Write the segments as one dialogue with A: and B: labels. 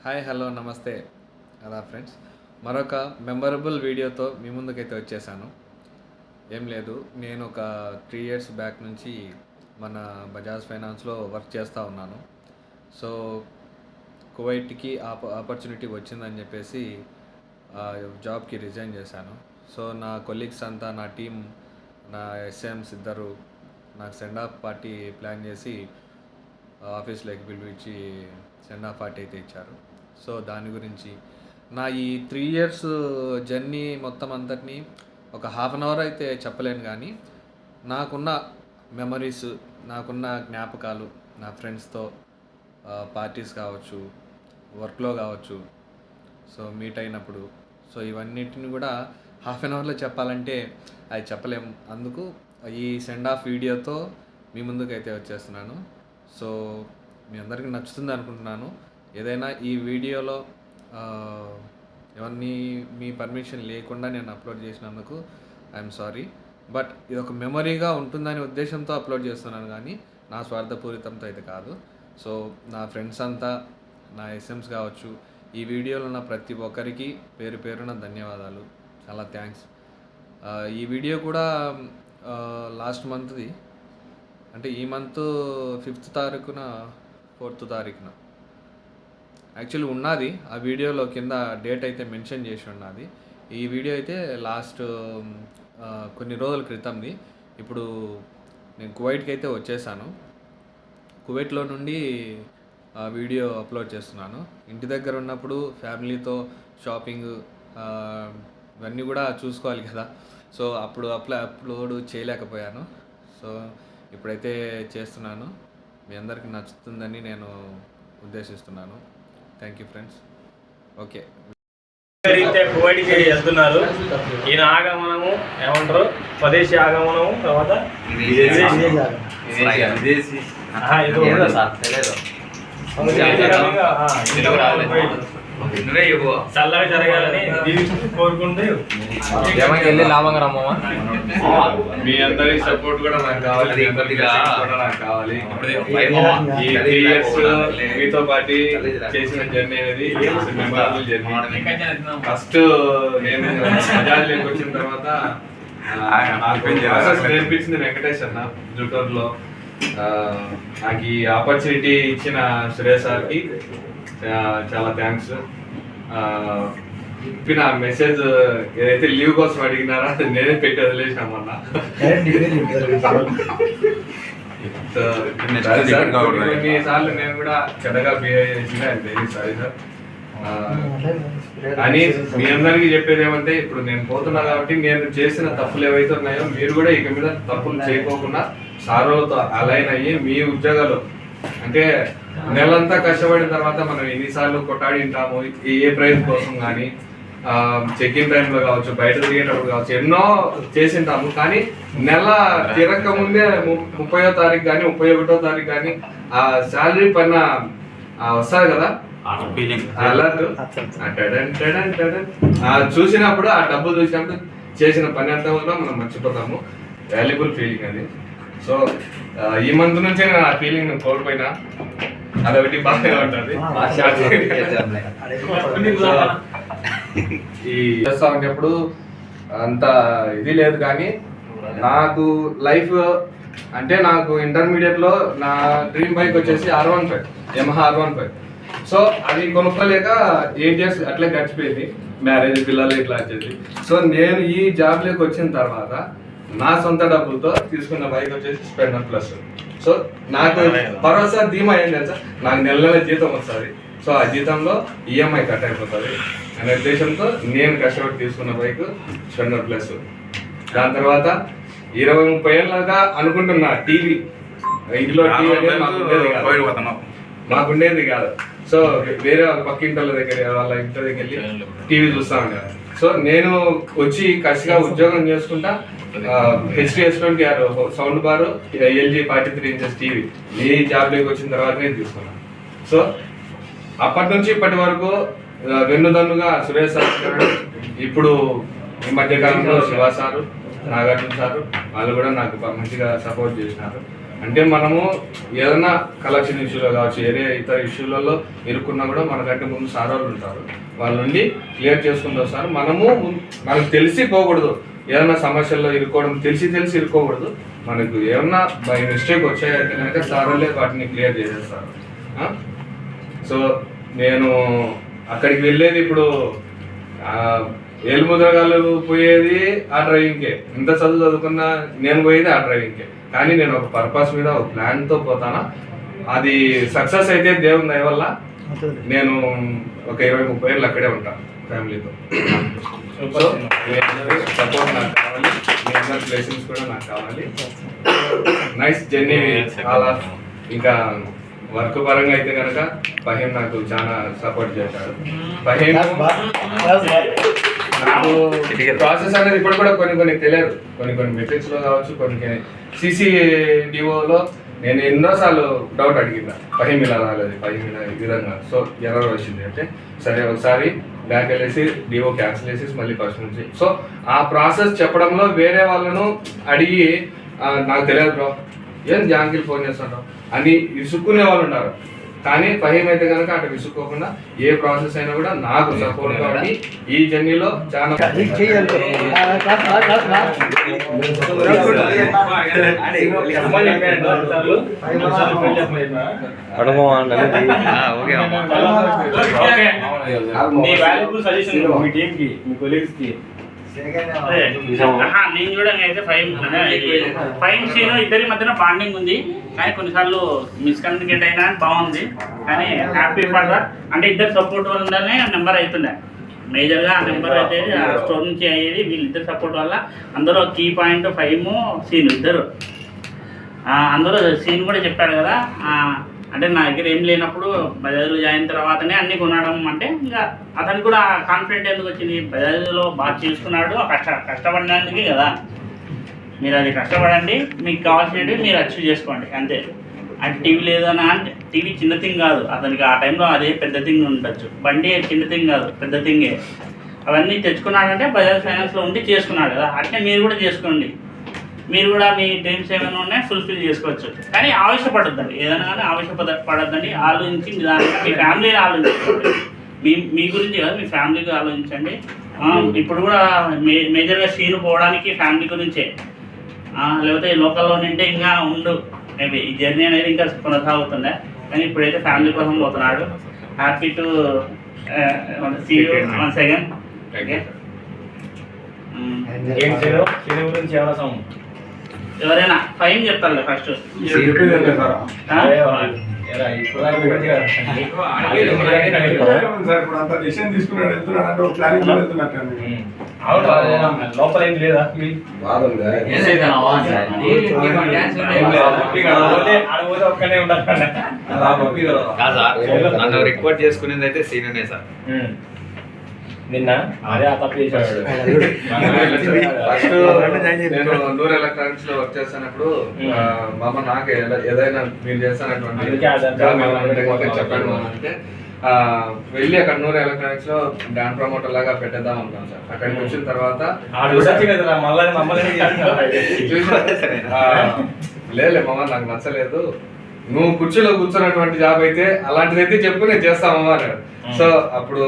A: Hi hello నమస్తే అలా friends, మరొక మెమరబుల్ వీడియోతో మీ ముందుకైతే వచ్చేసాను. ఏం లేదు, నేను ఒక 3 ఇయర్స్ బ్యాక్ నుంచి మన బజాజ్ ఫైనాన్స్లో వర్క్ చేస్తూ ఉన్నాను. సో కువైట్కి ఆపర్చునిటీ వచ్చిందని చెప్పేసి జాబ్కి రిజైన్ చేశాను. సో నా కొలీగ్స్ అంతా, నా టీం, నా ఎస్ఎంస్ ఇద్దరు నాకు సెండ్ ఆఫ్ పార్టీ ప్లాన్ చేసి ఆఫీస్లోకి పిలిపించి సెండ్ ఆఫ్ పార్టీ అయితే ఇచ్చారు. సో దాని గురించి నా ఈ 3 ఇయర్స్ జర్నీ మొత్తం అంతటినీ ఒక హాఫ్ అన్ అవర్ అయితే చెప్పలేను, కానీ నాకున్న మెమరీస్, నాకున్న జ్ఞాపకాలు, నా ఫ్రెండ్స్తో పార్టీస్ కావచ్చు, వర్క్లో కావచ్చు, సో మీట్ అయినప్పుడు, సో ఇవన్నిటిని కూడా హాఫ్ అన్ అవర్లో చెప్పాలంటే అది చెప్పలేము. అందుకు ఈ సెండ్ ఆఫ్ వీడియోతో మీ ముందుకైతే వచ్చేస్తున్నాను. సో మీ అందరికీ నచ్చుతుంది అనుకుంటున్నాను. ఏదైనా ఈ వీడియోలో ఇవన్నీ మీ పర్మిషన్ లేకుండా నేను అప్లోడ్ చేసినందుకు ఐఎమ్ సారీ. బట్ ఇది ఒక మెమరీగా ఉంటుందనే ఉద్దేశంతో అప్లోడ్ చేస్తున్నాను, కానీ నా స్వార్థపూరితంతో అయితే కాదు. సో నా ఫ్రెండ్స్ అంతా, నా ఎస్ఎంస్ కావచ్చు, ఈ వీడియోలో ఉన్న ప్రతి ఒక్కరికి పేరు పేరున ధన్యవాదాలు, చాలా థ్యాంక్స్. ఈ వీడియో కూడా లాస్ట్ మంత్ది, అంటే ఈ మంత్ 5th తారీఖున 4th తారీఖున యాక్చువల్లీ ఉన్నది. ఆ వీడియోలో కింద డేట్ అయితే మెన్షన్ చేసి ఉన్నది. ఈ వీడియో అయితే లాస్ట్ కొన్ని రోజుల క్రితంది. ఇప్పుడు నేను కువైట్కి అయితే వచ్చేసాను. కువైట్లో నుండి వీడియో అప్లోడ్ చేస్తున్నాను. ఇంటి దగ్గర ఉన్నప్పుడు ఫ్యామిలీతో షాపింగ్ ఇవన్నీ కూడా చూసుకోవాలి కదా. సో అప్పుడు అప్లోడ్ చేయలేకపోయాను. సో ఇప్పుడైతే చేస్తున్నాను. మీ అందరికీ నచ్చుతుందని నేను ఉద్దేశిస్తున్నాను. Thank you friends. ఓకే,
B: కువైట్కి వెళ్తున్నారు. ఈయన ఆగమనము ఏమంటారు, స్వదేశీ ఆగమనము, తర్వాత చల్లగా జరగాలని కోరుకుంటూ
C: వెళ్ళి లాభంగా రమ్మా.
A: మీ అందరి సపోర్ట్ కూడా నాకు కావాలి, మీ అందరి కూడా నాకు కావాలి. ఈ 3 ఇయర్స్ మీతో పాటు చేసిన జర్నీ అనేది మెమరబుల్ జర్నీ. ఫస్ట్ నేను బజాజ్లోకి వచ్చిన తర్వాత నాకు నేర్పించింది వెంకటేష్ అన్న జుటూర్లో. నాకు ఈ ఆపర్చునిటీ ఇచ్చిన సురేష్ సార్కి చాలా థ్యాంక్స్. చెప్పిన మెసేజ్ ఏదైతే లీవ్ కోసం అడిగినారో అది నేనే పెట్టి వదిలేసామన్నా. కొన్నిసార్లు నేను కూడా చెడ్డగా బిహేవ్ చేసిన, వెరీ సారీ సార్. అని మీ అందరికీ చెప్పేది ఏమంటే, ఇప్పుడు నేను పోతున్నా కాబట్టి నేను చేసిన తప్పులు ఏవైతే ఉన్నాయో మీరు కూడా ఇక మీద తప్పులు చేయకోకుండా సారోలతో అలైన్ అయ్యి మీ ఉద్యోగాలు, అంటే నెలంతా కష్టపడిన తర్వాత మనం ఎన్నిసార్లు కొట్టాడింటాము ఏ ప్రైజ్ కోసం, కానీ చెక్-ఇన్ టైంలో కావచ్చు, బయట తిరిగేటప్పుడు కావచ్చు, ఎన్నో చేసింటాము. కానీ నెల తిరగక ముందే 30వ తారీఖు కానీ 31వ తారీఖు కానీ ఆ శాలరీ పైన వస్తుంది కదా అలర్ట్, చూసినప్పుడు ఆ డబ్బులు చూసినప్పుడు చేసిన పని అంతా కూడా మనం మర్చిపోతాము. వాల్యుబుల్ ఫీలింగ్ అది. సో ఈ మంత్ నుంచి నేను ఆ ఫీలింగ్ కోల్పోయినా, అదొకటి బాగా ఉంటుంది. ఈ చేస్తా ఉండేప్పుడు అంత ఇది లేదు, కానీ నాకు లైఫ్ అంటే నాకు ఇంటర్మీడియట్లో నా డ్రీమ్ బైక్ వచ్చేసి R15, యమహా R15. సో అది కొనుక్కోలేక 8 ఇయర్స్ అట్లే గడిచిపోయింది, మ్యారేజ్, పిల్లలు ఇట్లా వచ్చేసి. సో నేను ఈ జాబ్లోకి వచ్చిన తర్వాత నా సొంత డబ్బులతో తీసుకున్న బైక్ వచ్చేసి స్ప్లెండర్ ప్లస్. సో నాకు భరోసా ధీమా ఏం తెలుసా, నాకు నెల నెల జీతం వస్తుంది. సో ఆ జీతంలో ఈఎంఐ కట్ అయిపోతుంది అనే ఉద్దేశంతో నేను కష్టపడి తీసుకున్న బైక్ స్ప్లెండర్ ప్లస్. దాని తర్వాత 20-30 ఏళ్ళగా అనుకుంటున్నా టీవీ, ఇంట్లో టీవీ అనేది మాకుండేది కాదు. సో వేరే వాళ్ళ పక్కింటి వాళ్ళ దగ్గర, వాళ్ళ ఇంటి దగ్గర వెళ్ళి టీవీ చూస్తా ఉంటాను. సో నేను వచ్చి కసిగా ఉద్యోగం చేసుకుంటా HS20R sound bar, LG 43 inches TV ఈ జాబ్లోకి వచ్చిన తర్వాత నేను తీసుకున్నాను. సో అప్పటి నుంచి ఇప్పటి వరకు వెన్నుదన్నుగా సురేష్ సార్, ఇప్పుడు ఈ మధ్యకాలంలో శివ సారు, నాగార్జున సారు, వాళ్ళు కూడా నాకు మంచిగా సపోర్ట్ చేసినారు. అంటే మనము ఏదైనా కలెక్షన్ ఇష్యూలో కావచ్చు, ఇతర ఇష్యూలలో ఇరుక్కున్నా కూడా మనకంటే ముందు సార్ వాళ్ళు ఉంటారు, వాళ్ళ నుండి క్లియర్ చేసుకుంటూ వస్తారు. మనకు తెలిసి పోకూడదు, ఏదైనా సమస్యల్లో ఇరుక్కోవడం తెలిసి ఇరుక్కోకూడదు. మనకు ఏమన్నా బై మిస్టేక్ వచ్చాయంటే కనుక సార్ వాళ్ళే వాటిని క్లియర్ చేసేస్తారు. సో నేను అక్కడికి వెళ్ళేది ఇప్పుడు ఏలుముద్రగాళ్ళు పోయేది ఆ డ్రైవింగ్కే, ఇంత చదువుకున్నా నేను పోయేది ఆ డ్రైవింగ్కే. కానీ నేను ఒక పర్పస్ మీద ఒక ప్లాన్తో పోతానా, అది సక్సెస్ అయితే దేవుని దయ వల్ల నేను ఒక 20-30 ఏళ్ళు అక్కడే ఉంటాను ఫ్యామిలీతో. సపోర్ట్ నాకు కావాలి, మీ అందరి బ్లెస్సింగ్స్ కూడా నాకు కావాలి. నైస్ జర్నీ చాలా. ఇంకా వర్క్ పరంగా అయితే కనుక ఫహీం నాకు చాలా సపోర్ట్ చేశాడు. ఫహీం నాకు ప్రాసెస్ అనేది ఇప్పుడు కూడా కొన్ని తెలియదు, కొన్ని మెట్రిక్స్లో కావచ్చు, కొన్ని CCDOలో నేను ఎన్నోసార్లు డౌట్ అడిగిన, ఫహీం ఇలా రాలేదు, ఫహీం ఇలా ఈ విధంగా, సో ఎర్రర్ వచ్చింది అంటే సరే ఒకసారి బ్యాక్ వెళ్ళేసి డిఓ క్యాన్సిల్ చేసేసి మళ్ళీ ఫస్ట్ నుంచి. సో ఆ ప్రాసెస్ చెప్పడంలో వేరే వాళ్ళను అడిగి నాకు తెలియదు బ్రో, ఏం జాంగిల్ ఫోన్ చేస్తుంటాం అని విసుక్కునే వాళ్ళు ఉన్నారు. కానీ ఫహీం అయితే కనుక అటు విసుక్కోకుండా ఏ ప్రాసెస్ అయినా కూడా నాకు సపోర్ట్ కాబట్టి ఈ జర్నీలో చాలా
D: నేను కూడా అయితే ఫైవ్ సీన్ ఇద్దరి మధ్యన బాండింగ్ ఉంది, కానీ కొన్నిసార్లు మిస్కమ్యూనికేట్ అయినా బాగుంది. కానీ హ్యాపీ ఫర్ దట్, అంటే ఇద్దరు సపోర్ట్ వల్లనే నెంబర్ అవుతుండే. మేజర్గా ఆ నెంబర్ అయితే స్టోర్ నుంచి అయ్యేది వీళ్ళిద్దరు సపోర్ట్ వల్ల. అందరూ కీ పాయింట్ ఫైవ్ సీన్ ఇద్దరు. అందరూ సీన్ కూడా చెప్పాడు కదా, అంటే నా దగ్గర ఏం లేనప్పుడు బజాజ్లో జాయిన్ తర్వాతనే అన్నీ కొనడం. అంటే ఇంకా అతనికి కూడా కాన్ఫిడెంట్ ఎందుకు వచ్చింది, బజాజ్లో బాగా చేసుకున్నాడు, కష్టపడినందుకే కదా. మీరు అది కష్టపడండి, మీకు కావాల్సినవి మీరు అచీవ్ చేసుకోండి అంతే. అంటే టీవీ లేదన్నా అంటే టీవీ చిన్న థింగ్ కాదు అతనికి, ఆ టైంలో అదే పెద్ద థింగ్ ఉండొచ్చు. బండి చిన్న థింగ్ కాదు, పెద్ద థింగే. అవన్నీ తెచ్చుకున్నాడంటే బజాజ్ ఫైనాన్స్లో ఉండి చేసుకున్నాడు కదా, అట్లే మీరు కూడా చేసుకోండి. మీరు కూడా మీ డ్రీమ్స్ ఏమైనా ఉన్నాయి ఫుల్ఫిల్ చేసుకోవచ్చు. కానీ ఆవేశపడద్దండి, ఏదైనా కానీ ఆవేశపడద్దండి. ఆలోచించి నిదానంగా మీ ఫ్యామిలీని ఆలోచించండి. మీ గురించి కాదు, మీ ఫ్యామిలీకి ఆలోచించండి. ఇప్పుడు కూడా మేజర్గా సీన్ పోవడానికి ఫ్యామిలీ గురించే, లేకపోతే లోకల్లో నింటే ఇంకా ఉండు మేబీ ఈ జర్నీ అనేది ఇంకా కొనసాగుతుండే. కానీ ఇప్పుడైతే ఫ్యామిలీ కోసం పోతున్నాడు. Happy to see you once again. ఎవరైనా ఫైన్ చెప్తారు ఫస్ట్.
B: లోపల ఏం లేదా ఒక్కనే
C: నన్ను రిక్వెస్ట్ చేసుకునేది అయితే సీనియర్నే సార్.
B: నిన్న అదే ఆ తప్పు చేశాడు.
A: ఫస్ట్ నేను నూర్ ఎలక్ట్రానిక్స్ లో వర్క్ చేస్తున్నప్పుడు మామ నాకు ఏదైనా మీరు చేస్తున్నటువంటి చెప్పండి అంటే వెళ్ళి అక్కడ నూర్ ఎలక్ట్రానిక్స్ లో డాన్ ప్రమోటర్ లాగా పెట్టేద్దాం అనుకున్నాం సార్. అక్కడికి వచ్చిన తర్వాత లేదు మామ నాకు నచ్చలేదు, నువ్వు కుర్చీలో కూర్చున్నటువంటి జాబ్ అయితే అలాంటిదైతే చెప్పు నేను చేస్తామమ్మా అన్నాడు. సో అప్పుడు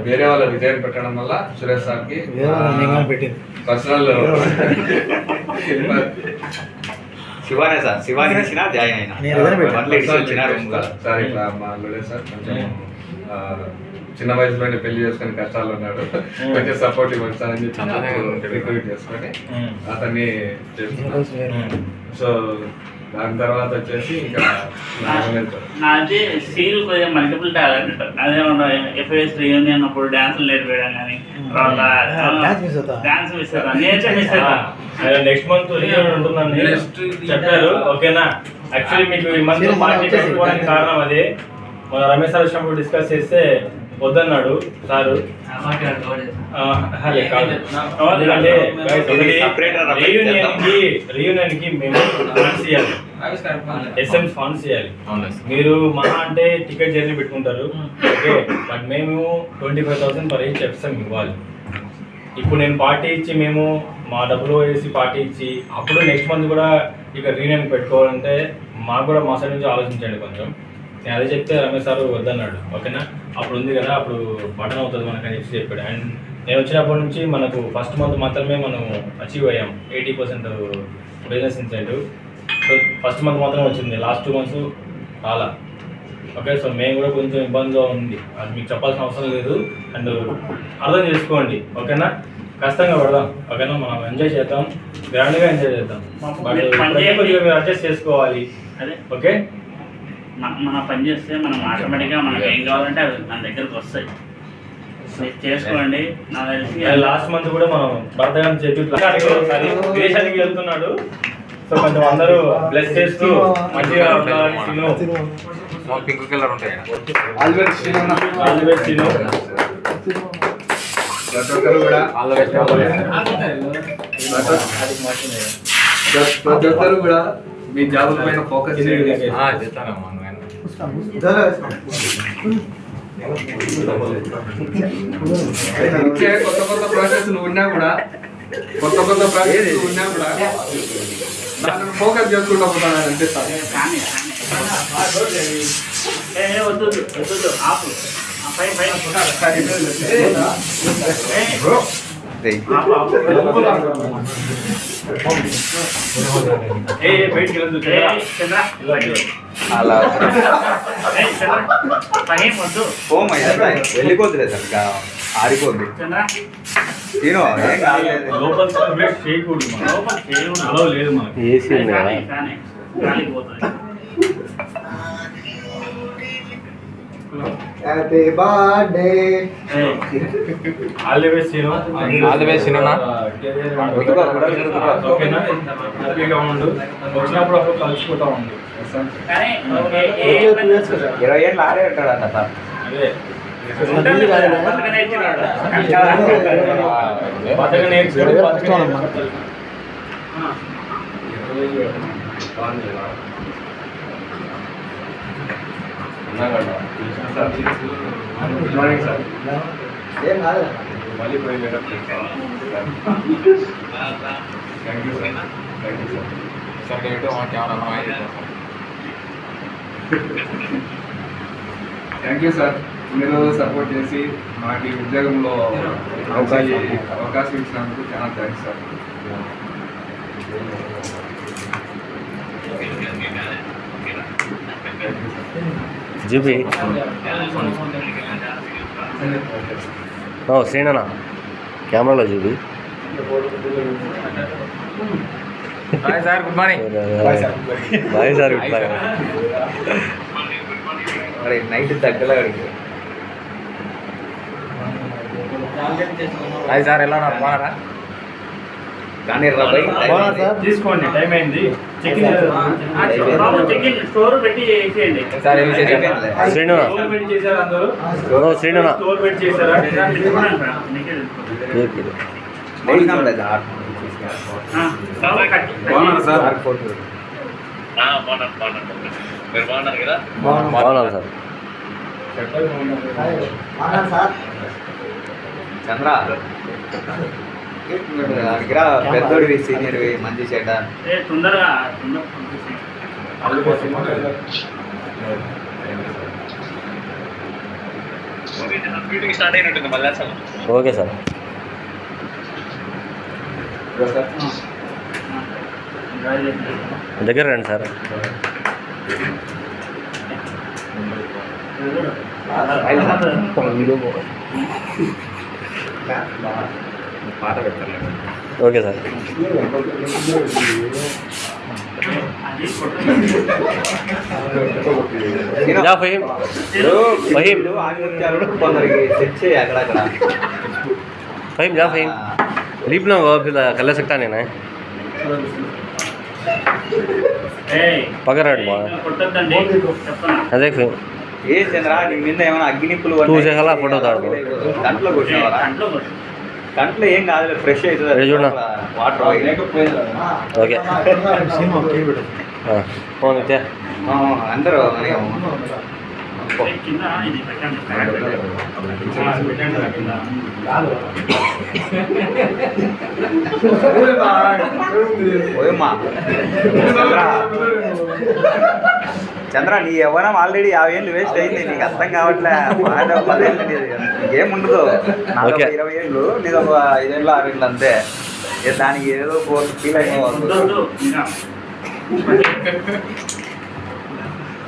A: వేరే వాళ్ళ రిజైన్ పెట్టడం వల్ల సురేష్ సార్కి పర్సనల్
C: శివానే సార్, శివాని ఇచ్చిన జాయిన్ అయినా సార్.
A: ఇట్లా మా లోడే సార్ కొంచెం చిన్న వయసులోనే పెళ్లి చేసుకుని కష్టాలు ఉన్నాడు, కొంచెం సపోర్ట్ ఇవ్వండి సార్ అని చెప్పి రిక్రూట్ చేసుకొని అతన్ని చేసుకున్నాను. సో దాని తర్వాత వచ్చేసి ఇంకా
D: నాది సీల్ కొంచెం మల్టిపుల్ టాలెంట్. అదేమన్నా ఎఫ్ఐఎస్ రీయూనియన్ అప్పుడు డాన్సులు నేర్పేయడం కానీ డాన్స్ మిస్ అవుతాను, నేర్చే మిస్ అవుతాను.
B: నెక్స్ట్ మంత్ రీయూనియన్ ఉంటుందని చెప్పారు. ఓకేనా, యాక్చువల్లీ మీకు ఈ మంత్ పార్టీ పెట్టుకోవడానికి కారణం అది. మన రమేష్ సార్ వచ్చినప్పుడు డిస్కస్ చేస్తే వద్దన్నాడు సారు. రీయూనియన్ కి మేము ఫండ్స్ ఇవ్వాలి, ఎస్ఎం ఫండ్స్ ఇవ్వాలి. మీరు మహా అంటే టికెట్ జర్నీ పెట్టుకుంటారు, ఓకే, బట్ మేము 25,000 పర్ ఈచ్ ఎస్ఎం ఇవ్వాలి. ఇప్పుడు నేను పార్టీ ఇచ్చి మేము మా డబ్బులు వేసి పార్టీ ఇచ్చి అప్పుడు నెక్స్ట్ మంత్ కూడా ఇక్కడ రీనేమ్ పెట్టుకోవాలంటే మాకు కూడా మా సైడ్ నుంచి ఆలోచించండి కొంచెం. నేను అదే చెప్తే రమేష్ సార్ వద్దన్నాడు. ఓకేనా, అప్పుడు ఉంది కదా, అప్పుడు బటన్ అవుతుంది మనకు అని చెప్పాడు. అండ్ నేను వచ్చినప్పటి నుంచి మనకు ఫస్ట్ మంత్ మాత్రమే మనం అచీవ్ అయ్యాం 80% business incentive. So first month మాత్రమే వచ్చింది, లాస్ట్ 2 months రాలా. ఓకే, సో మేము కూడా కొంచెం ఇబ్బందిగా ఉంది, అది మీకు చెప్పాల్సిన అవసరం లేదు. అండ్ అర్థం చేసుకోండి. ఓకేనా, కష్టంగా పడదాం. ఓకేనా, మనం ఎంజాయ్ చేద్దాం, గ్రాండ్గా ఎంజాయ్ చేద్దాం. బట్ కొద్దిగా మీరు అడ్జస్ట్ చేసుకోవాలి.
D: అదే
B: ఓకే,
D: మన పని చేస్తే మనం ఆటోమేటిక్గా మనకి ఏం కావాలంటే అవి మన దగ్గరకు వస్తాయి. మీరు చేసుకోండి. నాకు తెలిసి
B: లాస్ట్ మంత్ కూడా మనం భర్త గారిని చెప్పి విదేశానికి వెళ్తున్నాడు. సో కొంచెం అందరూ బ్లెస్ చేస్తూ మంచిగా
C: పింక్ కలర్ ఉంటాయి.
A: ఆల్వేస్
B: తిను.
A: ప్రతి ఒక్కరు కూడా ప్రతి ఒక్కరు కూడా మీ జాబ్ పైన ఫోకస్ చేయండి. ఇచ్చే కొత్త కొత్త ప్రాసెస్లు ఉన్నా కూడా దాన్ని ఫోకస్ చేసుకుంటూ పోతాను అనిపిస్తాను.
D: కానీ వద్దు వద్దు ఆపు పై పై
B: బయటికి వెళ్తూ
C: అలా
D: వద్దు
C: వెళ్ళిపోతులే సార్, ఇంకా ఆరిపోద్ది.
D: చంద్ర
C: తినో ఏం కాలేదు.
B: లోపల చేయకూడదు,
D: లోపల చేయకూడదు.
B: అలా లేదు మనకి.
D: కానీ గాలికి పోతుంది.
E: Happy birthday.
B: All the best Seenu.
C: All the best సీనునా.
B: ఓకేనా, హ్యాపీగా ఉండు. వచ్చినప్పుడు అప్పుడు కలుసుకుంటా ఉండు.
D: కానీ
C: 20 ఏళ్ళు ఆడే ఉంటాడు అంట సార్.
B: అదే
D: ఉంటుంది కదా, బతక నేర్చుకున్నాడు.
B: బతక నేర్చుకుని
A: గుడ్ మార్నింగ్ సార్.
E: ఏం కాదు.
A: మళ్ళీ పోయి thank you sir. Thank you sir. మీరు సపోర్ట్ చేసి మాకు ఈ ఉద్యోగంలో అవకాశం ఇచ్చినందుకు చాలా థ్యాంక్స్ సార్.
F: చూపి శ్రీనన్న కెమెరాలో చూపి.
C: Hi sir, good morning.
F: Bye sir.
C: మరి నైట్ దగ్గరలో అడిగి. హాయ్ సార్, ఎలా ఉన్నారు, బాగున్నారా? కానీ
B: తీసుకోండి, టైం అయింది. చెక్కింగ్
D: బాబు చెక్కింగ్ స్టోర్ పెట్టి చేసేయండి.
C: సార్ ఏమి చేశారు?
F: శ్రీనన్న
B: స్టోర్ పెట్టి చేశారు అందరూ.
F: శ్రీనన్న
B: స్టోర్ పెట్టి చేశారా?
A: బాగున్నారు సార్.
F: బాగున్నాను సార్.
E: అవునా సార్?
C: చంద్ర దగ్గర పెద్దోడివి, సీనియర్వి, మంచి చెడ్డ.
D: తొందరగా
F: ఓకే సార్. దగ్గర రండి సార్.
C: పాట పెట్టాలి.
F: Okay sir. जा फहीम फहीम
C: కొందరికి సెట్ చేయి అక్కడక్కడ.
F: फहीम जा फहीम लीप ना फिर कर सकता नहीं ना पकड़ बा
D: కొట్టద్దండి చెప్తున్నా.
F: अదే फहीम
C: ఏ చంద్ర, నీ మీద ఏమైనా అగ్నిప్పులు
F: तू से हला फोटो ताड़
C: కంట్లో కొట్టినవారా?
D: దాంట్లో కొట్టు.
C: కంట్లో ఏం కాదు, ఫ్రెష్ అవుతుంది.
F: ఏ చూడనా?
C: వాటర్
F: ఓకే ఫోన్ ఇచ్చా
C: అందరూ
D: కింద ఇది పెట్టండి
C: ఓయమ్మా చంద్ర నీ యవ్వనం ఆల్రెడీ 50 ఏళ్ళు వేస్ట్ అయింది, నీకు అర్థం కావట్లే. 10 ఏళ్ళు నీకేముండదు, నాకు 20 ఏళ్ళు, నీకు ఒక 5 ఏళ్ళు 6 ఏళ్ళు అంతే. దానికి ఏదో ఫీల్ అయిపోతుంది.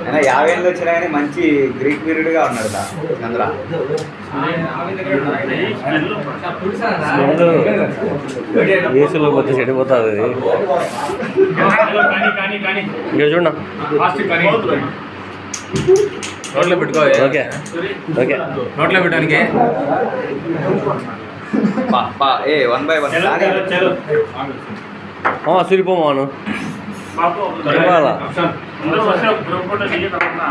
C: అయినా 50 ఏళ్ళు వచ్చినా కానీ మంచి గ్రీక్ పీరియడ్గా ఉన్నాడు చంద్ర.
F: ఏసులో వచ్చి చెడిపోతుంది ఇక్కడ చూడ
A: నోట్లో పెట్టుకో.
F: ఓకే ఓకే
A: నోట్లో పెట్టడానికి
C: 1 by 1
F: సూరిపోమాను
D: బాబు
F: చెప్పాలా
D: అందరూ వస్తే గ్రూప్ ఫోటో దిగి తర్వాత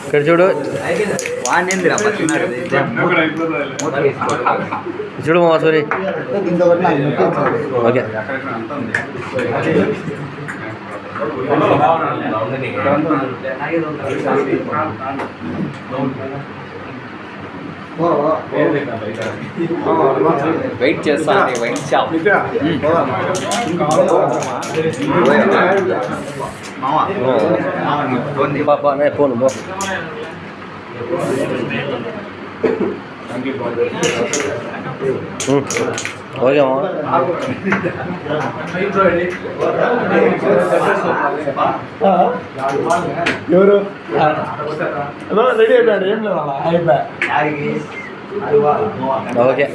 F: ఇక్కడ చూడు
C: వాణ్యేంద్ర
F: చూడు మామ సూరి
E: ఇంత ఒకటి నాకు ముఖ్యం.
F: ఓకే
C: వెయిట్ చేస్తాను వైన్ షాప్
F: ఫోన్ బో ఓకే మామ
E: ఎవరు రెడీ అయిపోయాడు, ఏం లేదు అయిపోయా.
F: ఓకే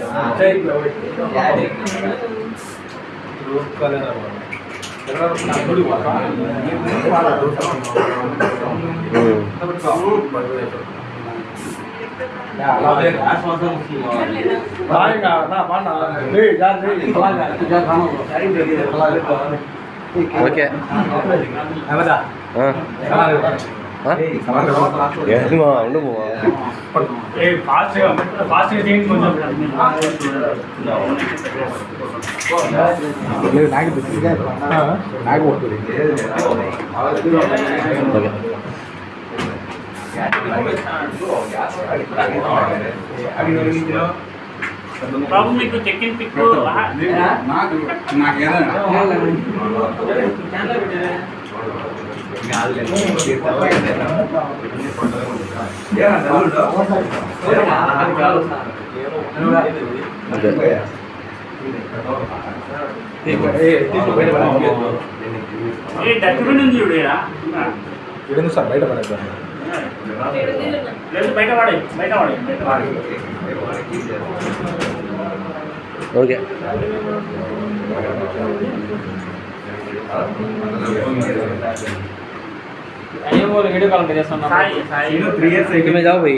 F: ఓకే ఉండు
D: బాబు మీకు చెక్ ఇన్ పిక్ డస్ట్బిన్ ఉంది చూడు
E: సార్ బయట పడేస్తాను.
D: లేదు బయట వాడే బయట వాడే
F: ఓకే
B: వీడియో కాల్ చేస్తున్నా
D: సాయి సాయి
C: 3 years
F: तुम्हें जाओ भाई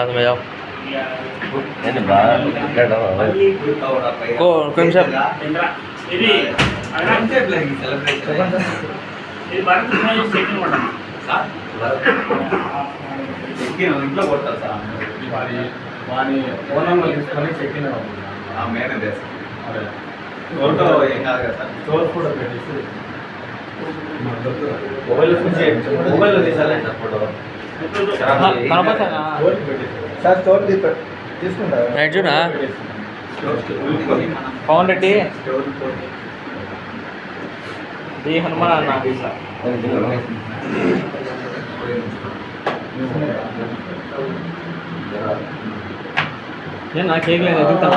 F: तुम्हें जाओ कोई
D: ఇది ఇది భారత్ చెక్ ఇన్ పడ్డా
C: ఇంట్లో కొడతారు సార్
B: వాని ఫోన్ నెంబర్ తీసుకొని చెక్ ఇన్
C: మేనేజ్ ఫోటో ఏం కాదు కదా సార్,
B: స్టోర్ ఫోటో పెట్టేసి మొబైల్లో తీసాలంట ఫోటో
E: సార్ స్టోర్ తీసుకుంటారు.
F: నైట్ చూడా
B: పవన్ రెడ్డి డి హనుమాన్ అన్న నేను నా కేక్ లేదు ఎదుగుతాను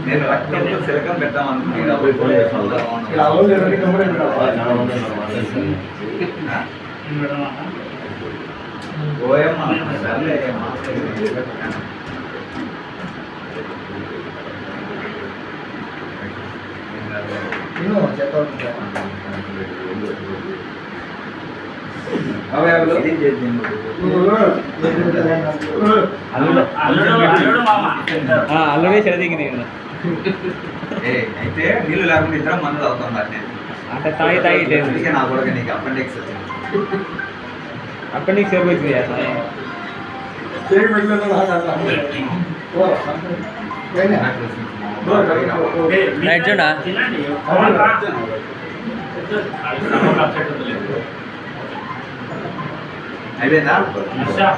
C: నేను రక్తంతో సిలకం పెట్టామనుకుంటున్నా. ఓయమ్మ సర్లే
B: అల్లుడే చెడదిగింది
C: అయితే నీళ్ళు లేకుండా ఇద్దరం మందులు అవుతాం
B: అంటే తాగి
C: నా కూడా నీకు అపెండిక్స్ వచ్చింది.
B: అక్కడ నీకు సేపు అవుతుంది
F: రైట్ చూడా
D: తినండి.
C: అయిపోయిందా
D: అచ్చా.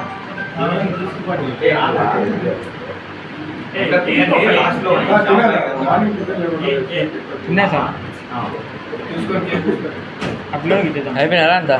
B: తిన్నా సార్
F: అయిపోయినారా అంతా